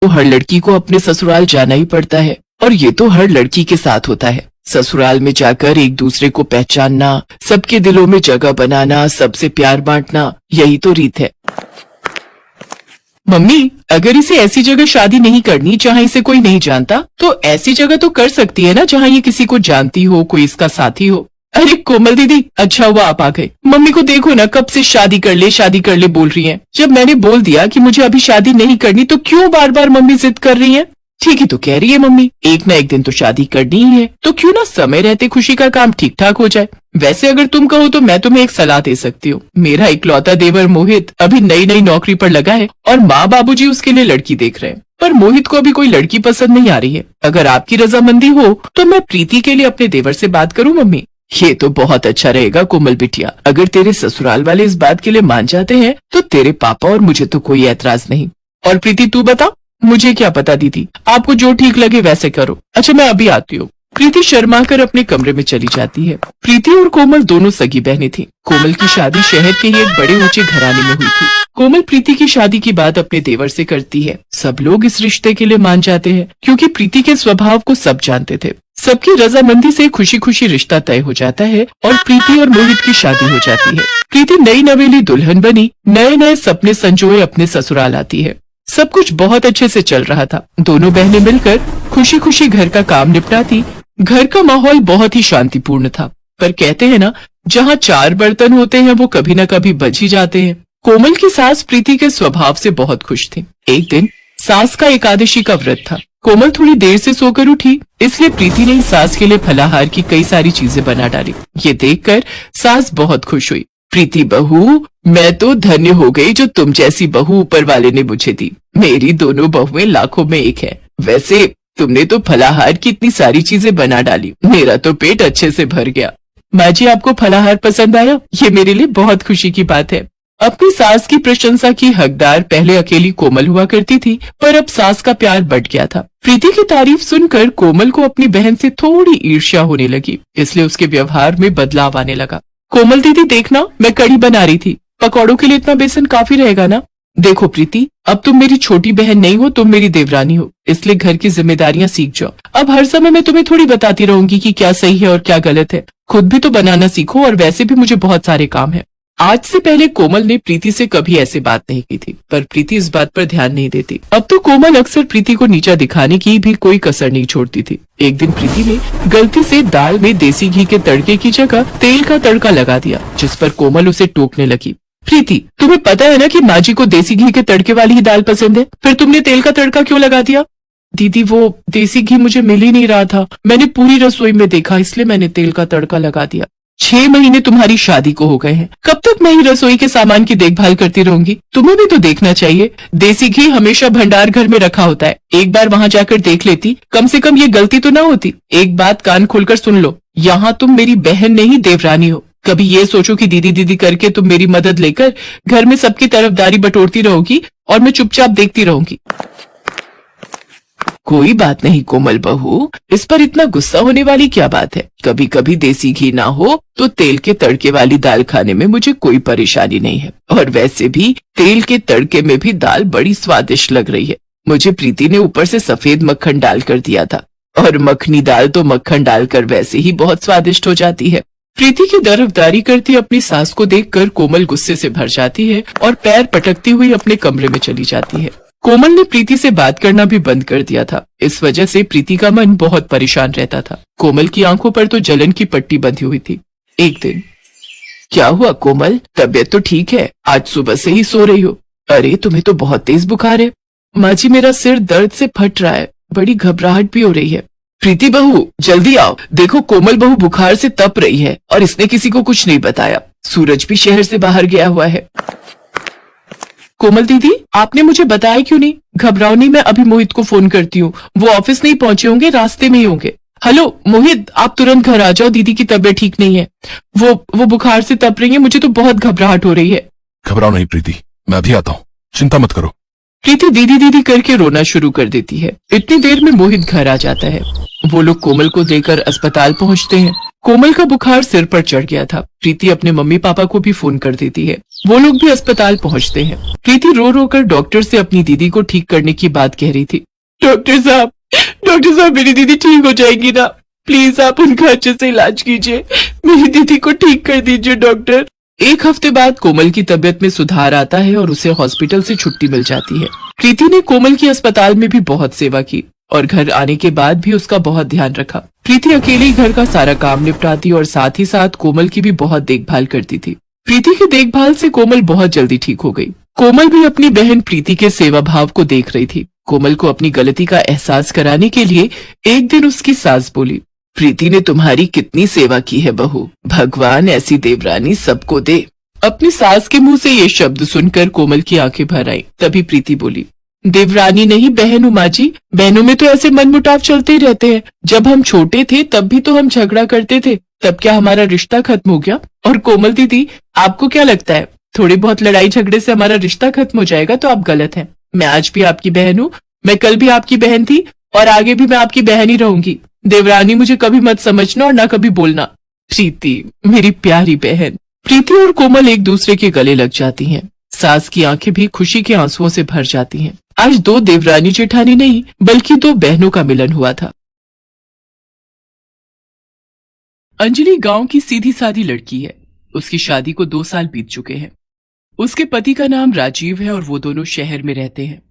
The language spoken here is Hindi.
तो हर लड़की को अपने ससुराल जाना ही पड़ता है, और ये तो हर लड़की के साथ होता है। ससुराल में जाकर एक दूसरे को पहचानना, सबके दिलों में जगह बनाना, सबसे प्यार बांटना, यही तो रीत है। मम्मी, अगर इसे ऐसी जगह शादी नहीं करनी जहाँ इसे कोई नहीं जानता, तो ऐसी जगह तो कर सकती है ना जहाँ ये किसी को जानती हो, कोई इसका साथी हो। अरे कोमल दीदी, अच्छा हुआ आप आ गए। मम्मी को देखो ना, कब से शादी कर ले बोल रही हैं। जब मैंने बोल दिया कि मुझे अभी शादी नहीं करनी, तो क्यों बार बार मम्मी जिद कर रही हैं? ठीक ही तो कह रही है मम्मी, एक ना एक दिन तो शादी करनी ही है, तो क्यों ना समय रहते खुशी का काम ठीक ठाक हो जाए। वैसे अगर तुम कहो तो मैं तुम्हें एक सलाह दे सकती हूँ। मेरा इकलौता देवर मोहित अभी नई नई नौकरी पर लगा है और माँ बाबूजी उसके लिए लड़की देख रहे हैं, पर मोहित को अभी कोई लड़की पसंद नहीं आ रही है। अगर आपकी रजामंदी हो तो मैं प्रीति के लिए अपने देवर से बात करूँ मम्मी? ये तो बहुत अच्छा रहेगा कोमल बिटिया। अगर तेरे ससुराल वाले इस बात के लिए मान जाते हैं तो तेरे पापा और मुझे तो कोई ऐतराज नहीं। और प्रीति तू बता? मुझे क्या पता दीदी, आपको जो ठीक लगे वैसे करो। अच्छा मैं अभी आती हूँ। प्रीति शर्मा कर अपने कमरे में चली जाती है। प्रीति और कोमल दोनों सगी बहनें थीं। कोमल की शादी शहर के ही एक बड़े ऊंचे घराने में हुई थी। कोमल प्रीति की शादी की बात अपने देवर से करती है। सब लोग इस रिश्ते के लिए मान जाते हैं, क्योंकि प्रीति के स्वभाव को सब जानते थे। सबकी रजामंदी से खुशी खुशी रिश्ता तय हो जाता है और प्रीति और मोहित की शादी हो जाती है। प्रीति नई नवेली दुल्हन बनी, नए नए सपने संजोए अपने ससुराल आती है। सब कुछ बहुत अच्छे से चल रहा था। दोनों बहनें मिलकर खुशी खुशी घर का काम निपटाती। घर का माहौल बहुत ही शांतिपूर्ण था, पर कहते हैं ना, जहाँ चार बर्तन होते हैं वो कभी न कभी बज ही जाते हैं। कोमल की सास प्रीति के स्वभाव से बहुत खुश थी। एक दिन सास का एकादशी का व्रत था। कोमल थोड़ी देर से सोकर उठी, इसलिए प्रीति ने सास के लिए फलाहार की कई सारी चीजें बना डाली। ये देखकर सास बहुत खुश हुई। प्रीति बहू, मैं तो धन्य हो गई जो तुम जैसी बहू ऊपर वाले ने मुझे दी। मेरी दोनों बहुएं लाखों में एक है। वैसे तुमने तो फलाहार की इतनी सारी चीजें बना डाली, मेरा तो पेट अच्छे से भर गया। माँ जी, आपको फलाहार पसंद आया? ये मेरे लिए बहुत खुशी की बात है। अपनी सास की प्रशंसा की हकदार पहले अकेली कोमल हुआ करती थी, पर अब सास का प्यार बढ़ गया था। प्रीति की तारीफ सुनकर कोमल को अपनी बहन से थोड़ी ईर्ष्या होने लगी, इसलिए उसके व्यवहार में बदलाव आने लगा। कोमल दीदी देखना, मैं कढ़ी बना रही थी। पकौड़ों के लिए इतना बेसन काफी रहेगा ना? देखो प्रीति, अब तुम मेरी छोटी बहन नहीं हो, तुम मेरी देवरानी हो, इसलिए घर की जिम्मेदारियां सीख जाओ। अब हर समय मैं तुम्हें थोड़ी बताती रहूंगी कि क्या सही है और क्या गलत है। खुद भी तो बनाना सीखो, और वैसे भी मुझे बहुत सारे काम है। आज से पहले कोमल ने प्रीति से कभी ऐसी बात नहीं की थी, पर प्रीति इस बात पर ध्यान नहीं देती। अब तो कोमल अक्सर प्रीति को नीचा दिखाने की भी कोई कसर नहीं छोड़ती थी। एक दिन प्रीति ने गलती से दाल में देसी घी के तड़के की जगह तेल का तड़का लगा दिया, जिस पर कोमल उसे टोकने लगी। प्रीति, तुम्हें पता है ना कि माँ जी को देसी घी के तड़के वाली ही दाल पसंद है, फिर तुमने तेल का तड़का क्यों लगा दिया? दीदी, वो देसी घी मुझे मिल ही नहीं रहा था, मैंने पूरी रसोई में देखा, इसलिए मैंने तेल का तड़का लगा दिया। 6 महीने तुम्हारी शादी को हो गए हैं, कब तक मैं ही रसोई के सामान की देखभाल करती रहूंगी? तुम्हें भी तो देखना चाहिए। देसी घी हमेशा भंडार घर में रखा होता है, एक बार वहाँ जाकर देख लेती, कम से कम ये गलती तो ना होती। एक बात कान खोलकर सुन लो, यहाँ तुम मेरी बहन नहीं देवरानी हो। कभी ये सोचो कि दीदी दीदी करके तुम मेरी मदद लेकर घर में सबकी तरफदारी बटोरती रहोगी और मैं चुपचाप देखती रहूंगी। कोई बात नहीं कोमल बहू, इस पर इतना गुस्सा होने वाली क्या बात है? कभी कभी देसी घी ना हो तो तेल के तड़के वाली दाल खाने में मुझे कोई परेशानी नहीं है, और वैसे भी तेल के तड़के में भी दाल बड़ी स्वादिष्ट लग रही है। मुझे प्रीति ने ऊपर से सफेद मक्खन डाल कर दिया था, और मखनी दाल तो मक्खन डालकर वैसे ही बहुत स्वादिष्ट हो जाती है। प्रीति की तरफदारी करती अपनी सास को देखकर कोमल गुस्से से भर जाती है और पैर पटकती हुई अपने कमरे में चली जाती है। कोमल ने प्रीति से बात करना भी बंद कर दिया था। इस वजह से प्रीति का मन बहुत परेशान रहता था। कोमल की आंखों पर तो जलन की पट्टी बंधी हुई थी। एक दिन, क्या हुआ कोमल, तबीयत तो ठीक है? आज सुबह से ही सो रही हो। अरे तुम्हें तो बहुत तेज बुखार है। माँ जी, मेरा सिर दर्द से फट रहा है, बड़ी घबराहट भी हो रही है। प्रीति बहू, जल्दी आओ, देखो कोमल बहू बुखार से तप रही है और इसने किसी को कुछ नहीं बताया। सूरज भी शहर से बाहर गया हुआ है। कोमल दीदी, आपने मुझे बताया क्यों नहीं? घबराओ नहीं, मैं अभी मोहित को फोन करती हूँ, वो ऑफिस नहीं पहुंचे होंगे, रास्ते में ही होंगे। हेलो मोहित, आप तुरंत घर आ जाओ, दीदी की तबीयत ठीक नहीं है, वो बुखार से तप रही है, मुझे तो बहुत घबराहट हो रही है। घबराओ नहीं प्रीति, मैं अभी आता हूँ, चिंता मत करो। प्रीति दीदी दीदी करके रोना शुरू कर देती है। इतनी देर में मोहित घर आ जाता है। वो लोग कोमल को लेकर अस्पताल पहुंचते हैं। कोमल का बुखार सिर पर चढ़ गया था। प्रीति अपने मम्मी पापा को भी फोन कर देती है। वो लोग भी अस्पताल पहुंचते हैं। प्रीति रो रो कर डॉक्टर से अपनी दीदी को ठीक करने की बात कह रही थी। डॉक्टर साहब मेरी दीदी ठीक हो जाएगी ना? प्लीज आप उनका अच्छे से इलाज कीजिए, मेरी दीदी को ठीक कर दीजिए डॉक्टर। एक हफ्ते बाद कोमल की तबीयत में सुधार आता है और उसे हॉस्पिटल से छुट्टी मिल जाती है। प्रीति ने कोमल की अस्पताल में भी बहुत सेवा की और घर आने के बाद भी उसका बहुत ध्यान रखा। प्रीति अकेले घर का सारा काम निपटाती और साथ ही साथ कोमल की भी बहुत देखभाल करती थी। प्रीति की देखभाल से कोमल बहुत जल्दी ठीक हो गई। कोमल भी अपनी बहन प्रीति के सेवा भाव को देख रही थी। कोमल को अपनी गलती का एहसास कराने के लिए एक दिन उसकी सास बोली, प्रीति ने तुम्हारी कितनी सेवा की है बहू, भगवान ऐसी देवरानी सबको दे। अपनी सास के मुंह से ये शब्द सुनकर कोमल की आंखें भर आई। तभी प्रीति बोली, देवरानी नहीं बहन उमा जी, बहनों में तो ऐसे मनमुटाव चलते ही रहते हैं। जब हम छोटे थे तब भी तो हम झगड़ा करते थे, तब क्या हमारा रिश्ता खत्म हो गया? और कोमल दीदी, आपको क्या लगता है थोड़ी बहुत लड़ाई झगड़े से हमारा रिश्ता खत्म हो जाएगा? तो आप गलत हैं। मैं आज भी आपकी बहन हूँ, मैं कल भी आपकी बहन थी और आगे भी मैं आपकी बहन ही रहूंगी। देवरानी मुझे कभी मत समझना और ना कभी बोलना। प्रीति मेरी प्यारी बहन। प्रीति और कोमल एक दूसरे के गले लग जाती हैं। सास की आंखें भी खुशी के आंसुओं से भर जाती हैं। आज दो देवरानी जेठानी नहीं बल्कि दो बहनों का मिलन हुआ था। अंजलि गांव की सीधी सादी लड़की है। उसकी शादी को 2 साल बीत चुके हैं। उसके पति का नाम राजीव है और वो दोनों शहर में रहते हैं।